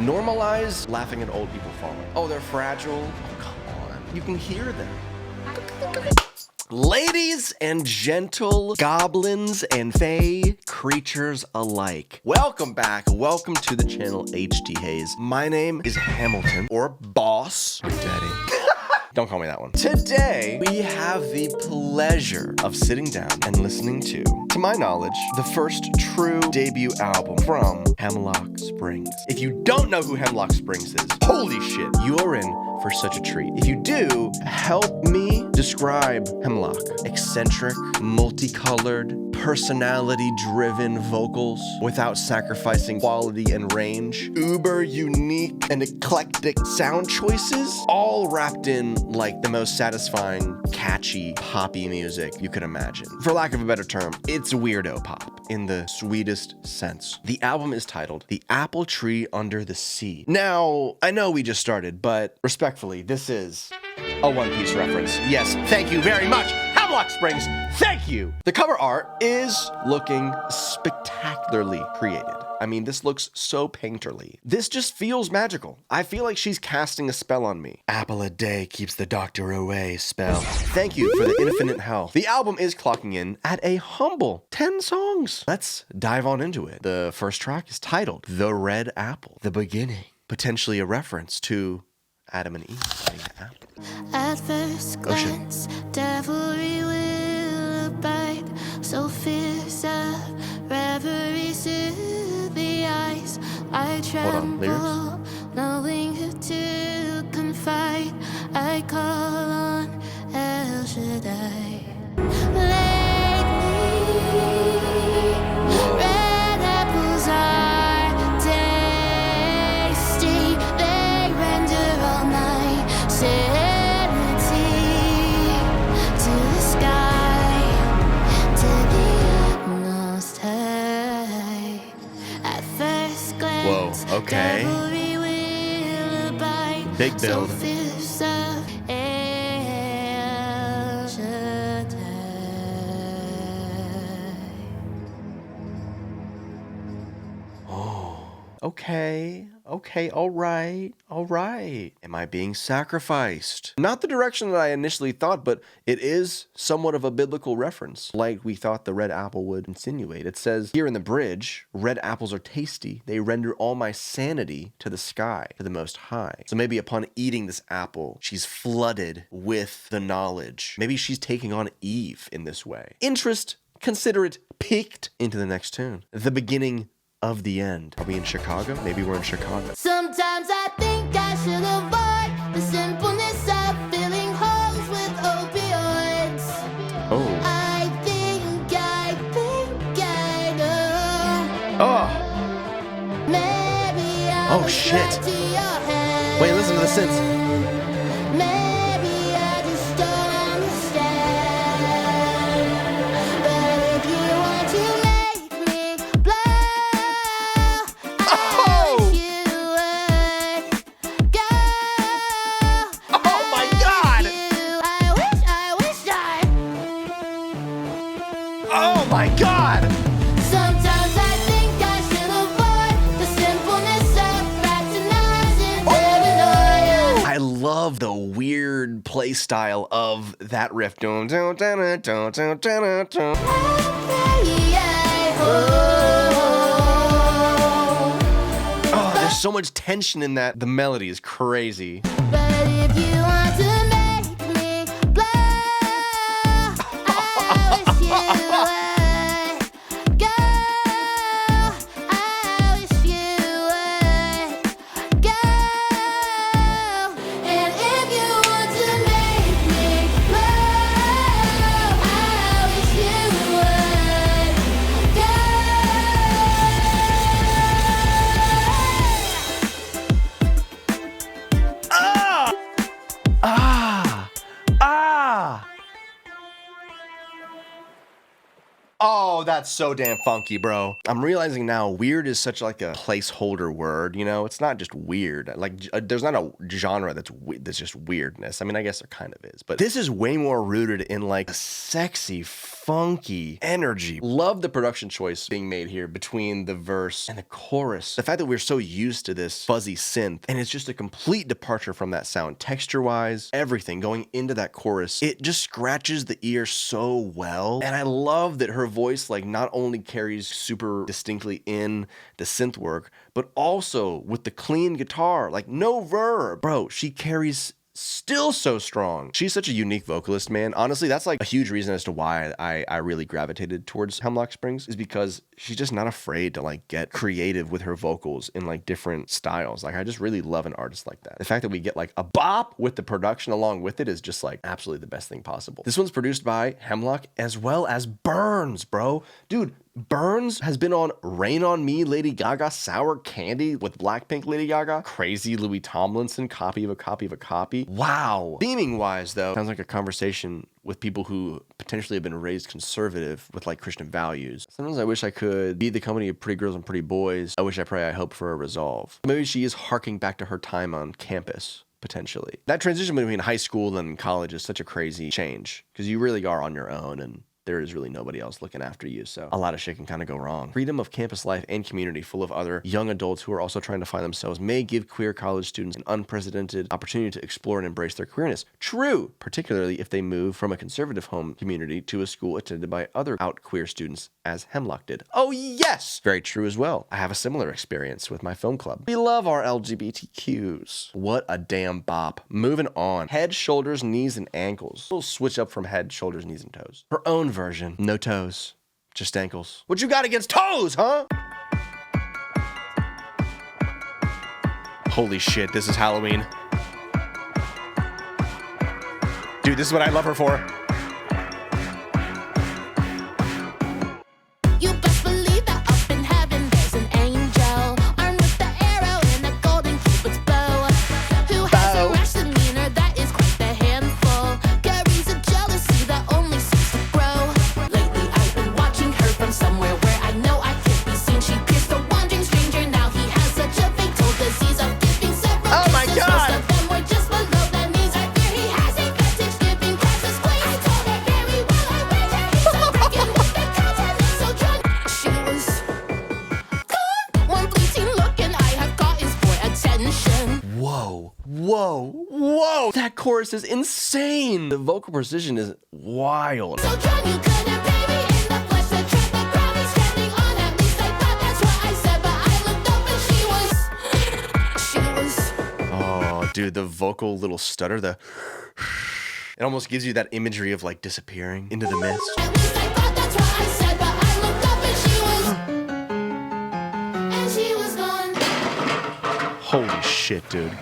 Normalize laughing at old people falling. Oh, they're fragile. Oh, come on. You can hear them. Ladies and gentle goblins and fae creatures alike, welcome back. Welcome to the channel HTHAZE. My name is Hamilton, or Boss, or Daddy. Don't call me that one. Today, we have the pleasure of sitting down and listening to my knowledge, the first true debut album from Hemlock Springs. If you don't know who Hemlock Springs is, holy shit, you are in for such a treat. If you do, help me describe Hemlock. Eccentric, multicolored, personality-driven vocals without sacrificing quality and range. Uber unique and eclectic sound choices, all wrapped in like the most satisfying, catchy, poppy music you could imagine. For lack of a better term, it's weirdo pop in the sweetest sense. The album is titled The Apple Tree Under the Sea. Now, I know we just started, but respectfully, this is a One Piece reference. Yes, thank you very much, Hemlock Springs, thank you! The cover art is looking spectacularly created. I mean, this looks so painterly. This just feels magical. I feel like she's casting a spell on me. Apple a day keeps the doctor away spell. Thank you for the infinite hell. The album is clocking in at a humble 10 songs. Let's dive on into it. The first track is titled The Red Apple, the beginning. Potentially a reference to Adam and Eve eating the apple. At first glance, devilry will abide, so fierce a reverie soothe the eyes. I tremble, knowing who to confide. I call on El Shaddai. Lately, red apples are tasty. They render all my sanity to the sky, to the utmost high. At first glance, whoa, okay. devilry will abide, big build. so fierce of El Shaddai. Okay, all right. Am I being sacrificed? Not the direction that I initially thought, but it is somewhat of a biblical reference, like we thought the red apple would insinuate. It says here in the bridge, red apples are tasty. They render all my sanity to the sky, to the Most High. So maybe upon eating this apple, she's flooded with the knowledge. Maybe she's taking on Eve in this way. Interest, consider it peaked into the next tune. The beginning of the end. Are we in Chicago? Maybe we're in Chicago. Sometimes I think I should avoid the simpleness of filling holes with opioids. Oh. I think I know. Oh. Maybe I Oh, was shit. right to your head. Wait, listen to the synths. Maybe I just don't understand. But if you want to make me blow, I wish you would go. Oh my God! Oh my God! Sometimes I think I should avoid the simpleness of fraternizing paranoia. I love the weird play style of that riff. Oh, there's so much tension in that. The melody is crazy. But if you want to make me blow, I wish you would go. I wish you would go. And if you want to make me blow, I wish you would go. that's so damn funky, bro. I'm realizing now weird is such like a placeholder word, you know? It's not just weird. Like there's not a genre that's just weirdness. I mean, I guess there kind of is, but this is way more rooted in like a sexy, funky energy. Love the production choice being made here between the verse and the chorus. The fact that we're so used to this fuzzy synth, and it's just a complete departure from that sound. Texture-wise, everything going into that chorus, it just scratches the ear so well. And I love that her voice like not only carries super distinctly in the synth work, but also with the clean guitar, like no verb. Bro, she carries still so strong. She's such a unique vocalist, man. Honestly, that's like a huge reason as to why I really gravitated towards Hemlock Springs, is because she's just not afraid to like get creative with her vocals in like different styles. Like I just really love an artist like that. The fact that we get like a bop with the production along with it is just like absolutely the best thing possible. This one's produced by Hemlock as well as Burns, bro. Dude, Burns has been on Rain on Me, Lady Gaga, Sour Candy with Blackpink, Lady Gaga, Crazy Louis Tomlinson, Copy of a Copy of a Copy. Wow. Theming wise though, sounds like a conversation with people who potentially have been raised conservative with like Christian values. Sometimes I wish I could be the company of pretty girls and pretty boys. I wish, I pray, I hope for a resolve. Maybe she is harking back to her time on campus. Potentially. That transition between high school and college is such a crazy change because you really are on your own and there is really nobody else looking after you, so a lot of shit can kind of go wrong. Freedom of campus life and community full of other young adults who are also trying to find themselves may give queer college students an unprecedented opportunity to explore and embrace their queerness. True, particularly if they move from a conservative home community to a school attended by other out queer students as Hemlock did. Oh yes! Very true as well. I have a similar experience with my film club. We love our LGBTQs. What a damn bop. Moving on. Head, shoulders, knees, and ankles. We'll switch up from head, shoulders, knees, and toes. Her own version. No toes. Just ankles. What you got against toes, huh? Holy shit, this is Halloween. Dude, this is what I love her for. You best believe that up in heaven there's an angel armed with the arrow and a golden cupid's bow, who has a rash demeanor that is quite the handful, carries a jealousy that only seems to grow. Lately I've been watching her from somewhere where I know I can't be seen. She pierced a wandering stranger, now he has such a fatal disease of giving several Oh my kisses. God! Most of them were just below the knees. I fear he has a fetish giving kisses, please. I told her very well I read her. He's a breaking with the content, so drunk. She was gone. One fleeting look and I have got his boy attention. Whoa, whoa, whoa! That chorus is insane! The vocal precision is wild. So drunk you couldn't pay me in the flesh. The track the ground is standing on. At least I thought that's what I said, but I looked up and she was. Oh, dude, the vocal little stutter, it almost gives you that imagery of like disappearing into the mist. At least I thought that's what I said, but I looked up and she was gone. Holy shit, dude.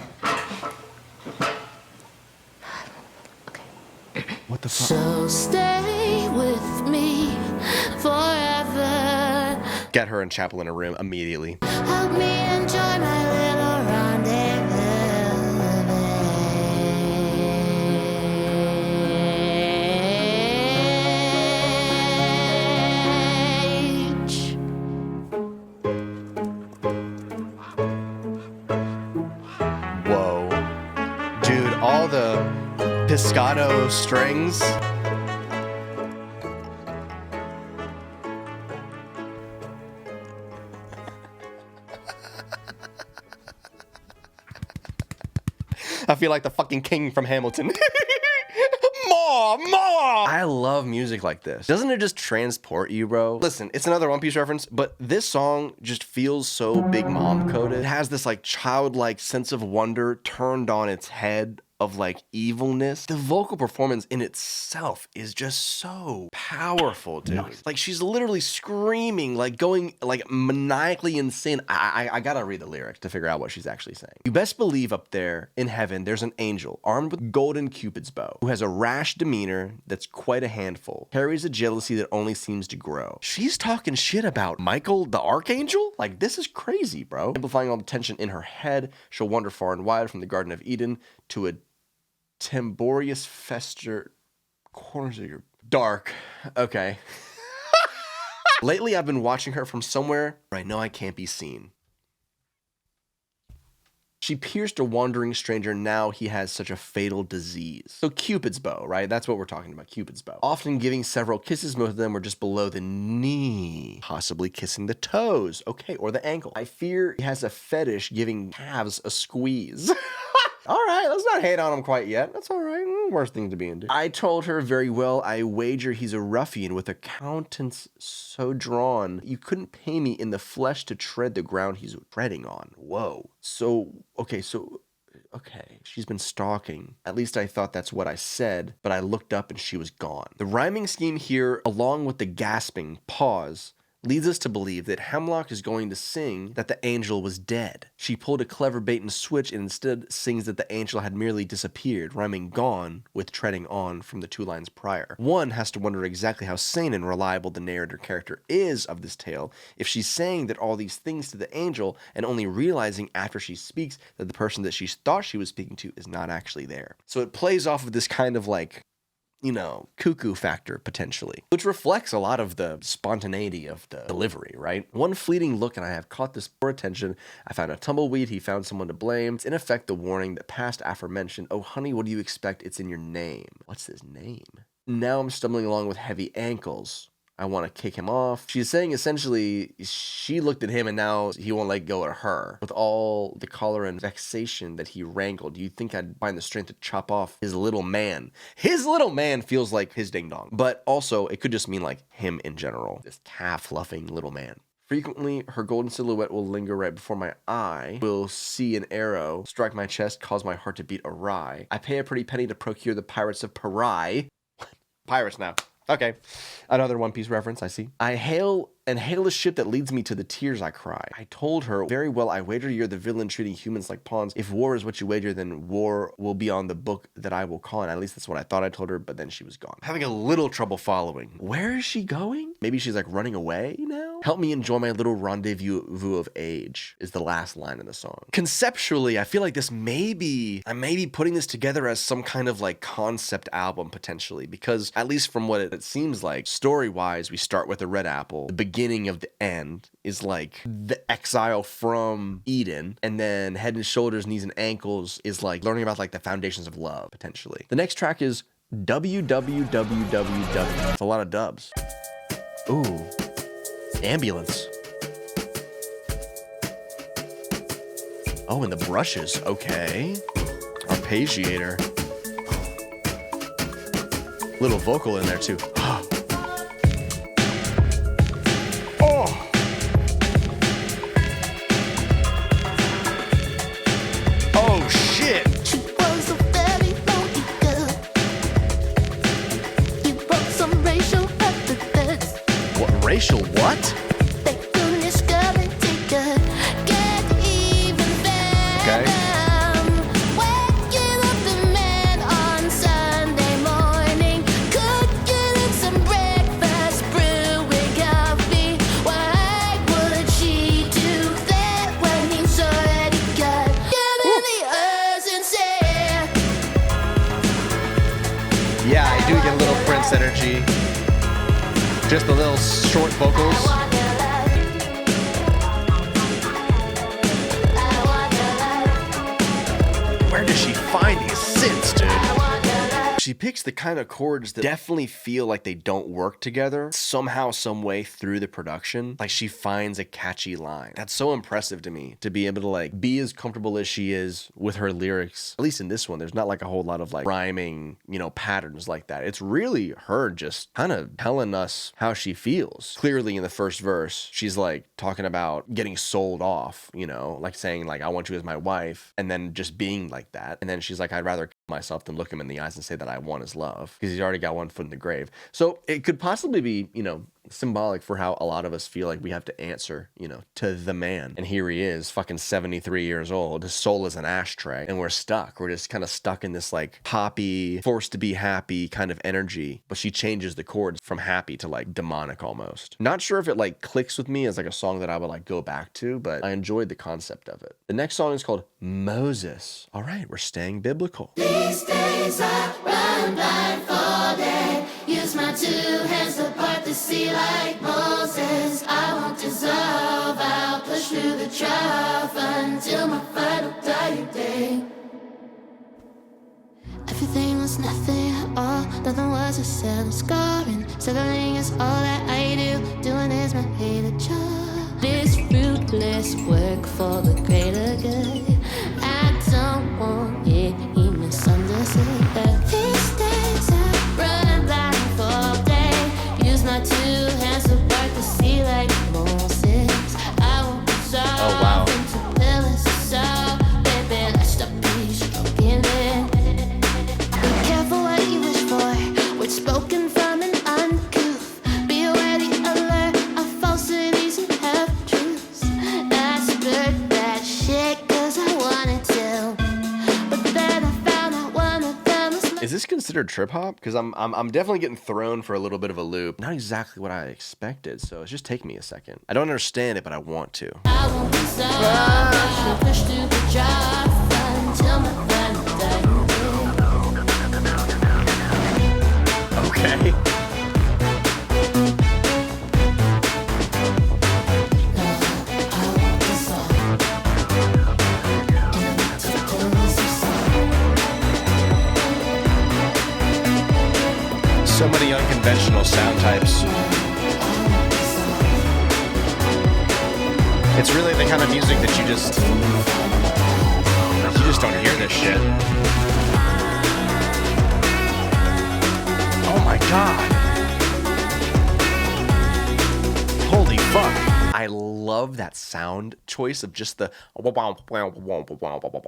What the fuck? So stay with me forever. Get her and Chapel in a room immediately. Help me enjoy my little rendezvous. Whoa. Dude, all the piscato strings. I feel like the fucking king from Hamilton. More! I love music like this. Doesn't it just transport you, bro? Listen, it's another One Piece reference, but this song just feels so Big Mom coded. It has this like childlike sense of wonder turned on its head of like evilness. The vocal performance in itself is just so powerful, dude. Nice. Like she's literally screaming, like going like maniacally insane. I gotta read the lyrics to figure out what she's actually saying. You best believe up there in heaven there's an angel armed with golden Cupid's bow who has a rash demeanor that's quite a handful, carries a jealousy that only seems to grow. She's talking shit about Michael the Archangel? Like this is crazy, bro. Amplifying all the tension in her head, she'll wander far and wide from the Garden of Eden to a Tamborius fester corners of your dark. Okay. Lately, I've been watching her from somewhere where I know I can't be seen. She pierced a wandering stranger, now he has such a fatal disease. So Cupid's bow, right? That's what we're talking about, Cupid's bow. Often giving several kisses, most of them were just below the knee. Possibly kissing the toes, okay, or the ankle. I fear he has a fetish giving calves a squeeze. All right, let's not hate on him quite yet. That's all right. Worst thing to be into. I told her very well, I wager he's a ruffian with a countenance so drawn. You couldn't pay me in the flesh to tread the ground he's treading on. Whoa. Okay. She's been stalking. At least I thought that's what I said, but I looked up and she was gone. The rhyming scheme here, along with the gasping pause, leads us to believe that Hemlock is going to sing that the angel was dead. She pulled a clever bait and switch and instead sings that the angel had merely disappeared, rhyming gone with treading on from the 2 lines prior. One has to wonder exactly how sane and reliable the narrator character is of this tale if she's saying that all these things to the angel and only realizing after she speaks that the person that she thought she was speaking to is not actually there. So it plays off of this kind of like, cuckoo factor, potentially, which reflects a lot of the spontaneity of the delivery, right? One fleeting look and I have caught this poor attention. I found a tumbleweed, he found someone to blame. It's in effect the warning that past aforementioned, oh honey, what do you expect? It's in your name. What's his name? Now I'm stumbling along with heavy ankles. I want to kick him off. She's saying essentially she looked at him and now he won't let go of her. With all the choler and vexation that he wrangled, you'd think I'd find the strength to chop off his little man. His little man feels like his ding dong. But also, it could just mean like him in general. This calf-luffing little man. Frequently, her golden silhouette will linger right before my eye. Will see an arrow strike my chest, cause my heart to beat awry. I pay a pretty penny to procure the pirates of Parai. Pirates now. Okay, another One Piece reference, I see. I hail a ship that leads me to the tears I cry. I told her, very well, I wager you're the villain treating humans like pawns. If war is what you wager, then war will be on the book that I will call. And at least that's what I thought I told her, but then she was gone. Having a little trouble following. Where is she going? Maybe she's like running away now? Help me enjoy my little rendezvous of age is the last line in the song. Conceptually, I feel like I may be putting this together as some kind of like concept album potentially, because at least from what it seems like, story-wise, we start with a red apple. The beginning of the end is like the exile from Eden, and then head and shoulders, knees and ankles is like learning about like the foundations of love, potentially. The next track is www. It's a lot of dubs. Ooh, ambulance. Oh, and the brushes, okay. Arpeggiator. Little vocal in there too. Racial what? Okay. Yeah, I do get a little Prince energy. Just the little short vocals. Where does she find these synths, dude? She picks the kind of chords that definitely feel like they don't work together somehow, some way through the production. Like she finds a catchy line. That's so impressive to me, to be able to like be as comfortable as she is with her lyrics. At least in this one, there's not like a whole lot of like rhyming, patterns like that. It's really her just kind of telling us how she feels. Clearly in the first verse, she's like talking about getting sold off, like saying like, I want you as my wife, and then just being like that. And then she's like, I'd rather kill myself than look him in the eyes and say that I want his love, because he's already got one foot in the grave. So it could possibly be, symbolic for how a lot of us feel like we have to answer, to the man. And here he is, fucking 73 years old. His soul is an ashtray, and we're stuck. We're just kind of stuck in this like poppy, forced to be happy kind of energy. But she changes the chords from happy to like demonic almost. Not sure if it like clicks with me as like a song that I would like go back to, but I enjoyed the concept of it. The next song is called Moses. All right, we're staying biblical. These days I run blindfolded, use my 2 hands to part the the sea like Moses. I won't dissolve, I'll push through the trough until my final dying day. Everything was nothing at all, nothing was a settled scoring. Settling is all that I do, doing is my hated job. This fruitless work for the greater good. I don't want it, you misunderstood. These days I run blind all day, use my 2 hands to part the sea like Moses. I won't dissolve into pillars of salt, baby, let's stop be stroking it. Careful what you wish for, words spoken from an uncouth. Be aware the alert of falsities and half-truths. I spurred that shit cause I wanted to, but then I found out one of them was Is this considered trip hop? Because I'm definitely getting thrown for a little bit of a loop. Not exactly what I expected, so it's just taking me a second. I don't understand it, but I want to. I won't dissolve, I should push through the drive until my final dying day. Okay. So many unconventional sound types. It's really the kind of music that you just don't hear this shit. Oh my god. Holy fuck. I love that sound choice of just the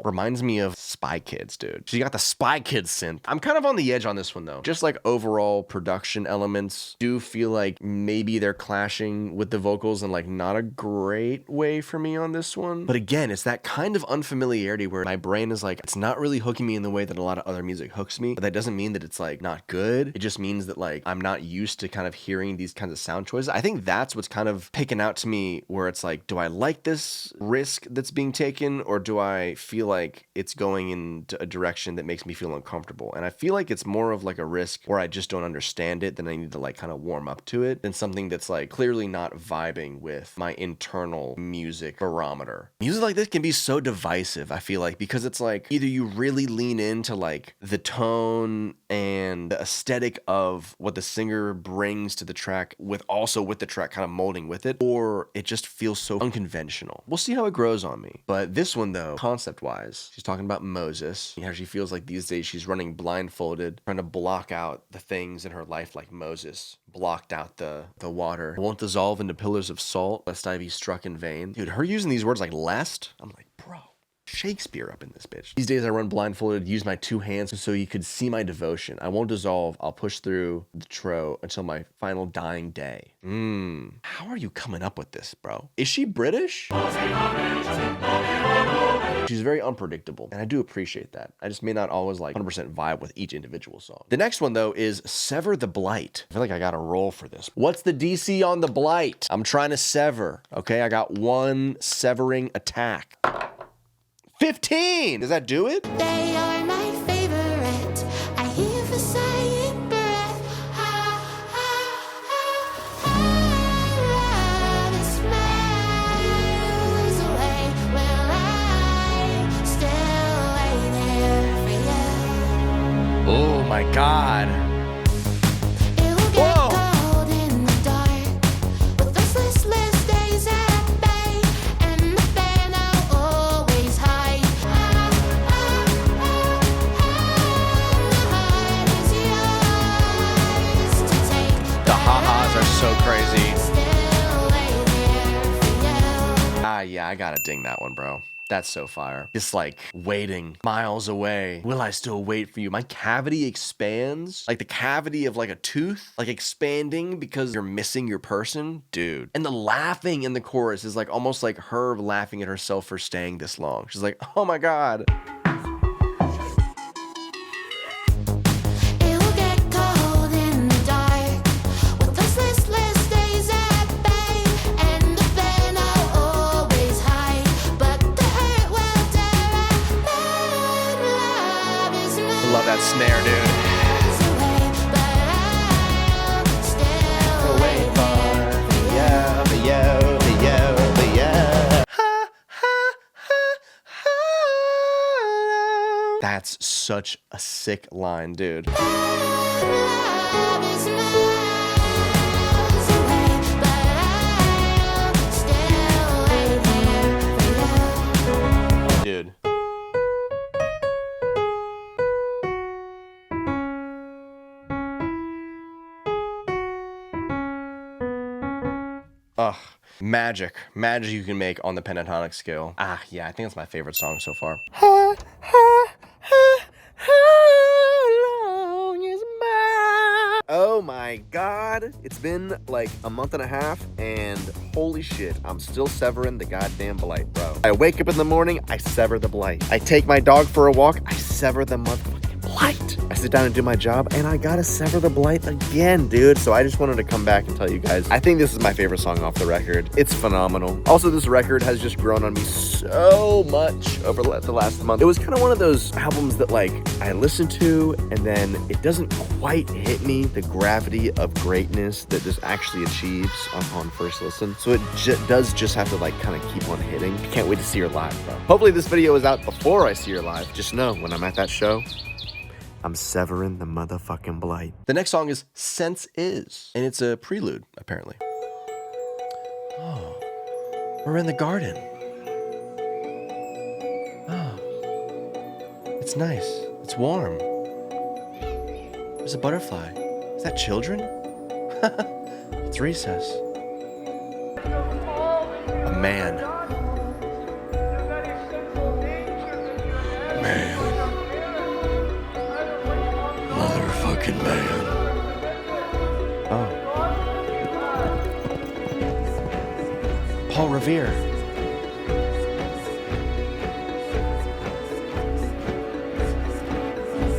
reminds me of Spy Kids, dude. So you got the Spy Kids synth. I'm kind of on the edge on this one though. Just like overall production elements do feel like maybe they're clashing with the vocals in like not a great way for me on this one. But again, it's that kind of unfamiliarity where my brain is like, it's not really hooking me in the way that a lot of other music hooks me. But that doesn't mean that it's like not good. It just means that like I'm not used to kind of hearing these kinds of sound choices. I think that's what's kind of picking out to me, where it's like, do I like this risk that's being taken, or do I feel like it's going into a direction that makes me feel uncomfortable? And I feel like it's more of like a risk where I just don't understand it, then I need to like kind of warm up to it, than something that's like clearly not vibing with my internal music barometer. Music like this can be so divisive, I feel like, because it's like either you really lean into like the tone and the aesthetic of what the singer brings to the track with the track kind of molding with it, or it just feels so unconventional. We'll see how it grows on me. But this one though, concept wise, she's talking about Moses, how she feels like these days she's running blindfolded, trying to block out the things in her life like Moses blocked out the water. Won't dissolve into pillars of salt, lest I be struck in vain. Dude, her using these words like lest, I'm like, bro, Shakespeare up in this bitch. These days I run blindfolded, use my 2 hands so you could see my devotion. I won't dissolve, I'll push through the tro until my final dying day. How are you coming up with this, bro? Is she British? She's very unpredictable, and I do appreciate that. I just may not always like 100% vibe with each individual song. The next one though is Sever the Blight. I feel like I got a roll for this. What's the DC on the Blight? I'm trying to sever, okay? I got 1 severing attack. 15! Does that do it? They are my favorite. I hear the silent breath. Love is miles away. Will I still wait there for you? Oh my god. It will get cold in the dark, with those listless days at bay, and the fan I'll always hide. The ha-has are so crazy. Yeah, I gotta ding that one, bro. That's so fire. It's like waiting miles away. Will I still wait for you? My cavity expands, like the cavity of like a tooth, like expanding because you're missing your person, dude. And the laughing in the chorus is like almost like her laughing at herself for staying this long. She's like, oh my god. Love that snare, dude. Away That's such a sick line, dude. Love is miles away, but I'll still wait here for you. Dude. Ugh. Magic you can make on the pentatonic scale. Ah, yeah, I think it's my favorite song so far. Oh my god, it's been like a month and a half, and holy shit, I'm still severing the goddamn blight, bro. I wake up in the morning, I sever the blight. I take my dog for a walk, I sever the motherfucking blight. I sit down and do my job, and I gotta sever the blight again, dude. So I just wanted to come back and tell you guys, I think this is my favorite song off the record. It's phenomenal. Also, this record has just grown on me so much over the last month. It was kind of one of those albums that like I listened to, and then it doesn't quite hit me the gravity of greatness that this actually achieves on first listen. So it does just have to like kind of keep on hitting. I can't wait to see her live, bro. Hopefully this video is out before I see her live. Just know when I'm at that show, I'm severing the motherfucking blight. The next song is Sense Is, and it's a prelude, apparently. Oh, we're in the garden. Oh, it's nice. It's warm. There's a butterfly. Is that children? It's recess. A man. Man. Motherfucking man. Oh. Paul Revere.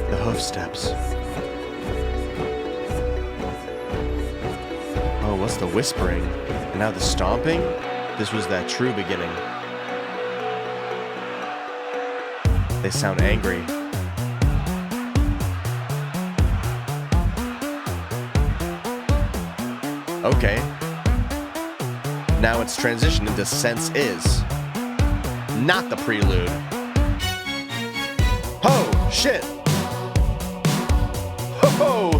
The hoof steps. Oh, what's the whispering? And now the stomping? This was that true beginning. They sound angry. Okay. Now it's transitioned into Sense Is. Not the prelude. Oh, shit. Ho-ho!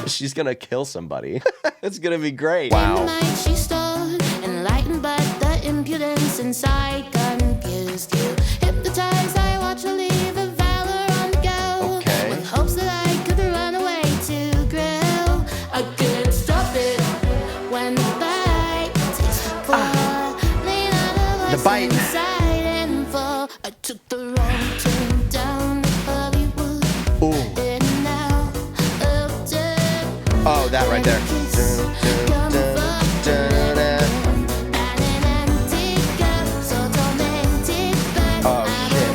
She's gonna kill somebody. It's gonna be great. Wow. In the night she stood, enlightened, but the impudence inside confused you. Hypnotized, I watched her leave her valor on the go. Okay. With hopes that I could run away to grow. I couldn't stop it when the bite takes the fall. Lean on the The bite. inside and fall. I took the wrong turn down to Hollywood. Ooh. And now up to Oh, that right there. Oh, shit.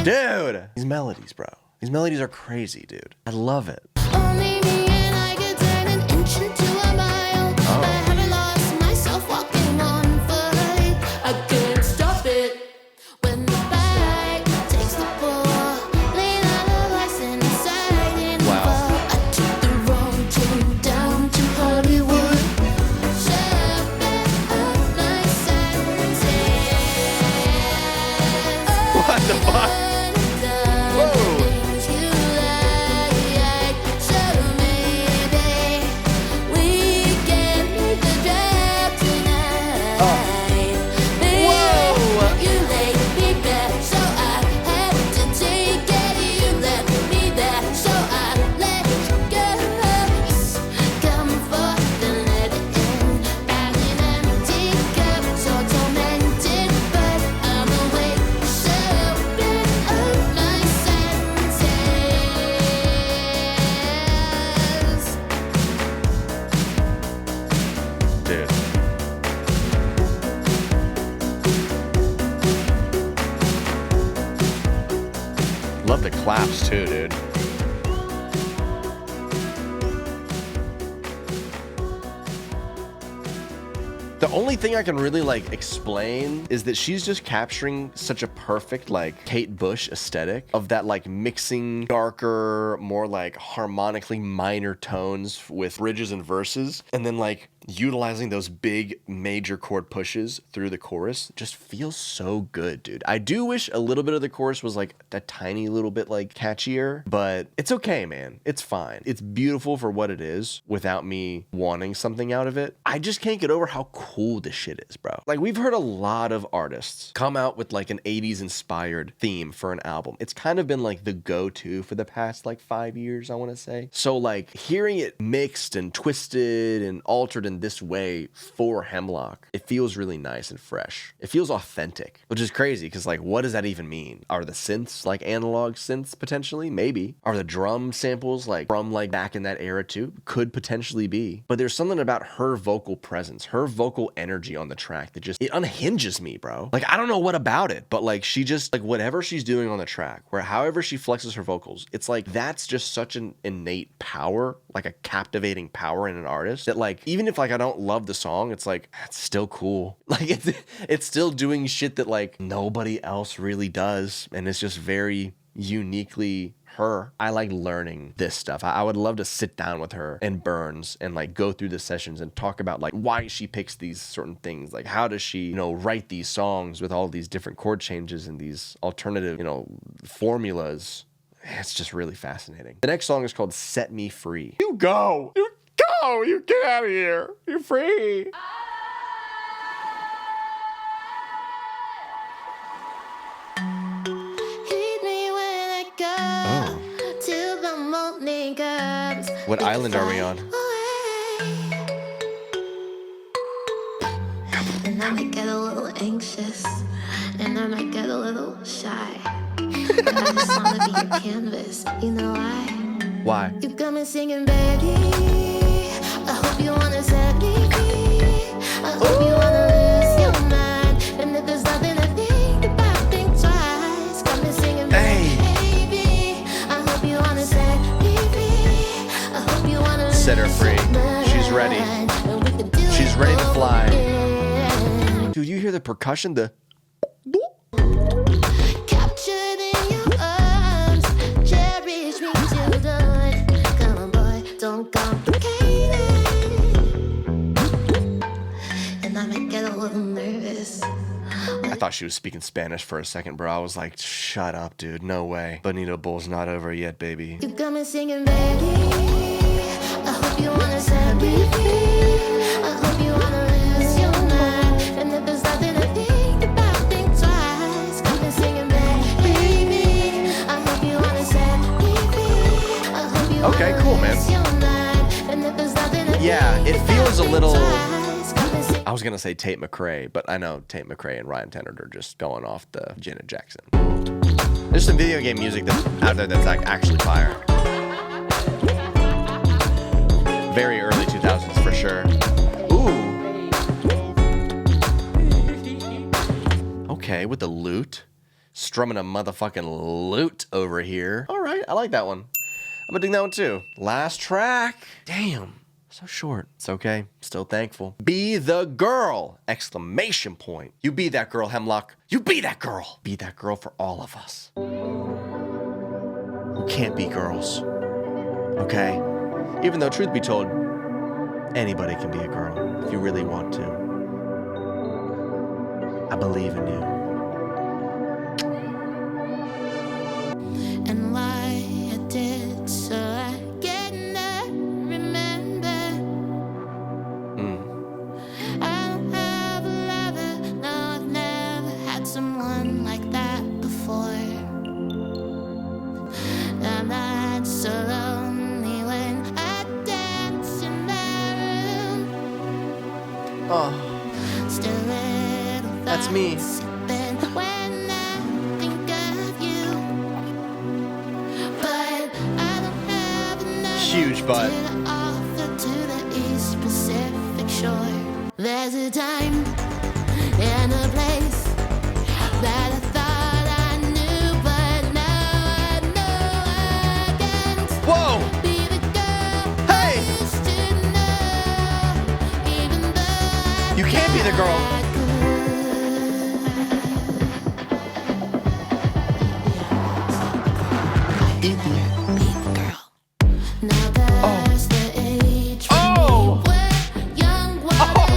Dude! These melodies, bro. These melodies are crazy, dude. I love it. Only me and I could turn an inch into a mile. Oh. I haven't lost myself walking on foot. I couldn't stop it when the bite takes the pull. Lean on the license inside and Wow. fall. I took the wrong turn down to Hollywood. Sharpen up my senses. What the fuck? Whoa. Dude. Love the claps too, dude. The Only thing I can really like explain is that she's just capturing such a perfect like Kate Bush aesthetic of that like mixing darker, more like harmonically minor tones with bridges and verses, and then like utilizing those big major chord pushes through the chorus. Just feels so good, dude. I do wish a little bit of the chorus was like a tiny little bit like catchier, but it's okay, man. It's fine. It's beautiful for what it is without me wanting something out of it. I just can't get over how cool this shit is, bro. Like, we've heard a lot of artists come out with like an 80s inspired theme for an album. It's kind of been like the go-to for the past like 5 years, I want to say. So like hearing it mixed and twisted and altered in this way for Hemlock, it feels really nice and fresh. It feels authentic, which is crazy because like, what does that even mean? Are the synths like analog synths potentially? Maybe. Are the drum samples like from like back in that era too? Could potentially be. But there's something about her vocal presence, her vocal energy on the track that just, it unhinges me, bro. Like, I don't know what about it, but like she just like whatever she's doing on the track, where however she flexes her vocals, it's like that's just such an innate power, like a captivating power in an artist that like, even if like I don't love the song, it's like, it's still cool. Like it's still doing shit that like nobody else really does. And it's just very uniquely her. I like learning this stuff. I would love to sit down with her and Burns and like go through the sessions and talk about like why she picks these certain things. Like, how does she, you know, write these songs with all these different chord changes and these alternative, you know, formulas. It's just really fascinating. The next song is called Set Me Free. You go! You go! You get out of here! You're free! What island are we on? And I might get a little anxious, and I might get a little shy. But I just wanna be your canvas. You know why? Why? You got me singing, baby. I hope you wanna set me free. I hope you wanna lose your mind. And if there's nothing to think about, think twice. Got me singing, baby. I hope you wanna set me free. I hope you wanna set her free. She's ready. She's ready to fly. Dude, you hear the percussion? The captured in your arms, cherish me till dawn. Come on, boy, don't complicate it. And I might get a little nervous. I thought she was speaking Spanish for a second, bro. I was like, shut up, dude. No way. Bonito Bull's not over yet, baby. You got me singing, baby. I hope you wanna set me free. I hope you wanna lose your mind. And if there's nothing to think about, think twice. Got me singing, baby. I hope you wanna set me free. I hope you okay, cool, man. lose your mind. And if there's nothing to yeah, it feels a little... twice. I was going to say Tate McRae, but I know Tate McRae and Ryan Tennant are just going off the Janet Jackson. There's some video game music that's out there that's like actually fire. Very early 2000s for sure. Ooh. Okay, with the lute. Strumming a motherfucking lute over here. All right, I like that one. I'm gonna dig that one too. Last track. Damn. So short. It's okay. Still thankful. Be the girl! Exclamation point. You be that girl, Hemlock. You be that girl. Be that girl for all of us. Who can't be girls. Okay? Even though, truth be told, anybody can be a girl if you really want to. I believe in you. And why I did so I cannot remember. I don't have a lover, no, I've never had someone like that before. I'm not so lonely when I dance in my room. Oh, Still little that's me. thoughts sipping when I think of you. But I don't have enough Huge butt. to offer to the East Pacific shore. There's a time and a place that I thought I knew, but now I know I can't Whoa! be the girl Hey! I used to know. Even though I You can't be the girl. Oh!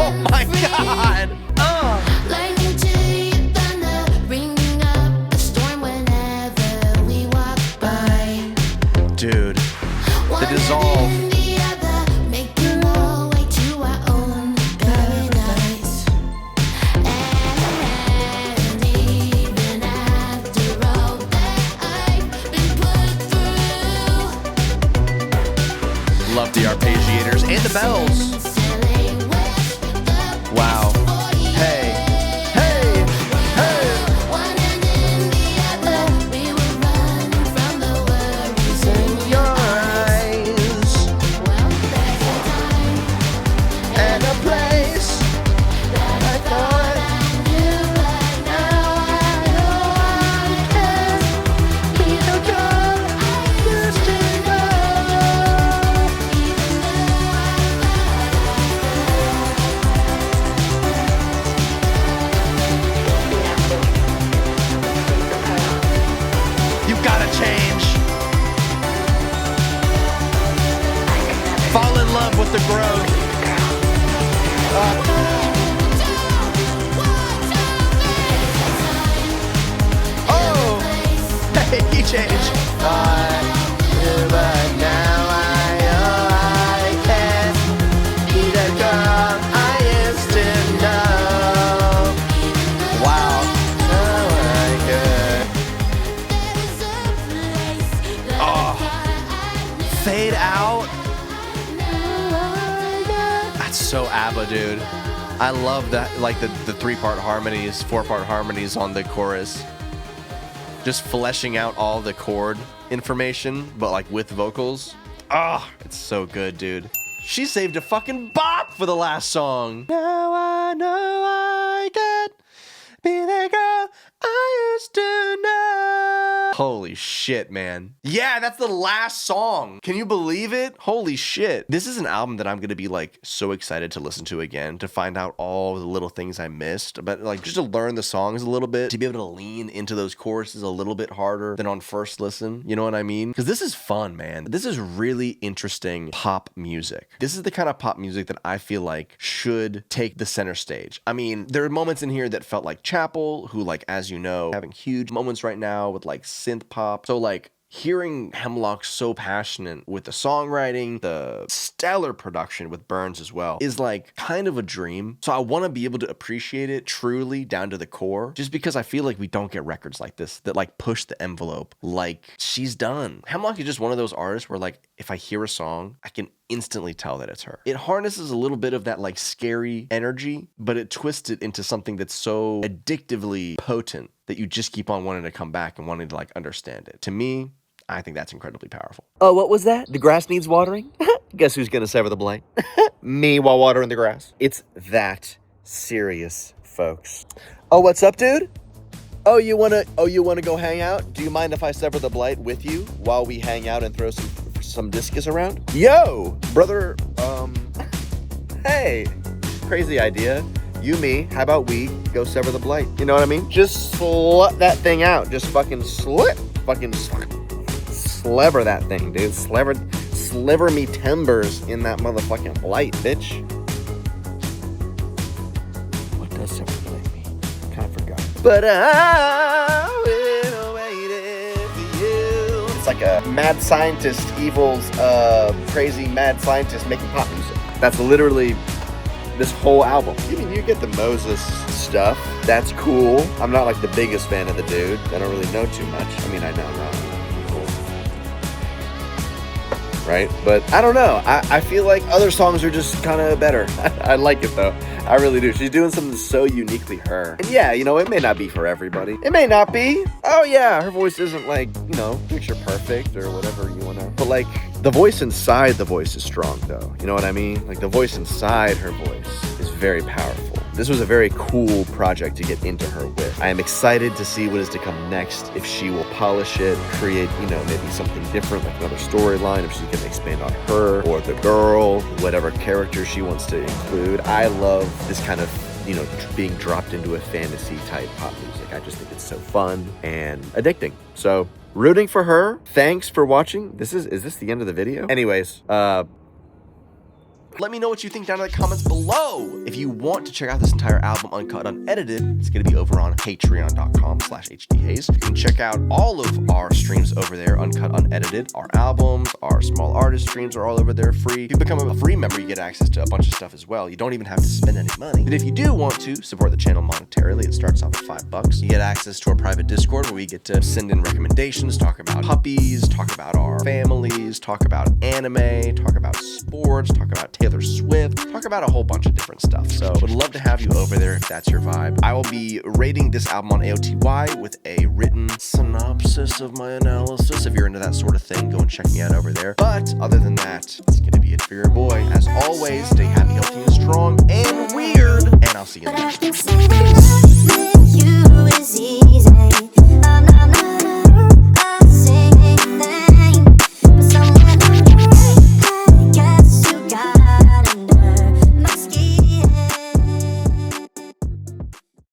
Oh my God! Dude, the dissolve. Love the arpeggiators and the bells. Wow. Hey. Hey. Hey. In your eyes. And a place that I thought be the girl I used to You gotta change. Fall in love with the growth. Oh, hey, he changed. But now I can't be the girl I used to know. Wow. Oh my God. Oh, fade out. That's so ABBA, dude. I love that, like the 3-part harmonies, 4-part harmonies on the chorus. Just fleshing out all the chord information, but like with vocals. Ah, it's so good, dude. She saved a fucking bop for the last song. Now I know I can't be the girl I used to know. Holy shit, man. Yeah, that's the last song. Can you believe it? Holy shit. This is an album that I'm gonna be like so excited to listen to again, to find out all the little things I missed, but like just to learn the songs a little bit, to be able to lean into those choruses a little bit harder than on first listen. You know what I mean? Because this is fun, man. This is really interesting pop music. This is the kind of pop music that I feel like should take the center stage. I mean, there are moments in here that felt like Chapel, who, like, as you know, having huge moments right now with like synth pop. So like hearing Hemlock so passionate with the songwriting, the stellar production with Burns as well, is like kind of a dream. So I want to be able to appreciate it truly down to the core, just because I feel like we don't get records like this that like push the envelope like she's done. Hemlock is just one of those artists where like if I hear a song, I can instantly tell that it's her. It harnesses a little bit of that like scary energy, but it twists it into something that's so addictively potent that you just keep on wanting to come back and wanting to like understand it. To me, I think that's incredibly powerful. Oh, what was that? The grass needs watering? Guess who's gonna sever the blight? Me while watering the grass. It's that serious, folks. Oh, what's up, dude? Oh, you wanna go hang out? Do you mind if I sever the blight with you while we hang out and throw some discus around? Yo, brother, hey, crazy idea. You, me, how about we go sever the blight? You know what I mean? Just slut that thing out. Just fucking sliver that thing, dude. Sliver me timbers in that motherfucking blight, bitch. What does sever the blight mean? Kind of forgot. But I will wait for you. It's like a mad scientist, evil's crazy mad scientist making pop music. That's literally this whole album. I mean, you get the Moses stuff. That's cool. I'm not like the biggest fan of the dude. I don't really know too much. I mean, I know. Cool. Right? But I don't know. I feel like other songs are just kind of better. I like it though. I really do. She's doing something so uniquely her. And yeah, you know, it may not be for everybody. It may not be. Oh yeah, her voice isn't like, you know, picture perfect or whatever you want to. But like, the voice inside the voice is strong though. You know what I mean? Like the voice inside her voice is very powerful. This was a very cool project to get into her with. I am excited to see what is to come next, if she will polish it, create, you know, maybe something different, like another storyline, if she's going to expand on her or the girl, whatever character she wants to include. I love this kind of you know, being dropped into a fantasy type pop music. I just think it's so fun and addicting. So rooting for her. Thanks for watching. Is this the end of the video? Anyways, Let me know what you think down in the comments below. If you want to check out this entire album uncut, unedited, it's going to be over on patreon.com/HTHAZE. You can check out all of our streams over there, uncut, unedited. Our albums, our small artist streams are all over there free. If you become a free member, you get access to a bunch of stuff as well. You don't even have to spend any money. But if you do want to support the channel monetarily, it starts off at $5. You get access to our private Discord where we get to send in recommendations, talk about puppies, talk about our families, talk about anime, talk about sports, talk about Taylor Swift, talk about a whole bunch of different stuff. So would love to have you over there if that's your vibe. I will be rating this album on AOTY with a written synopsis of my analysis. If you're into that sort of thing, go and check me out over there. But other than that, that's gonna be it for your boy. As always, stay happy, healthy, and strong, and weird. And I'll see you next time.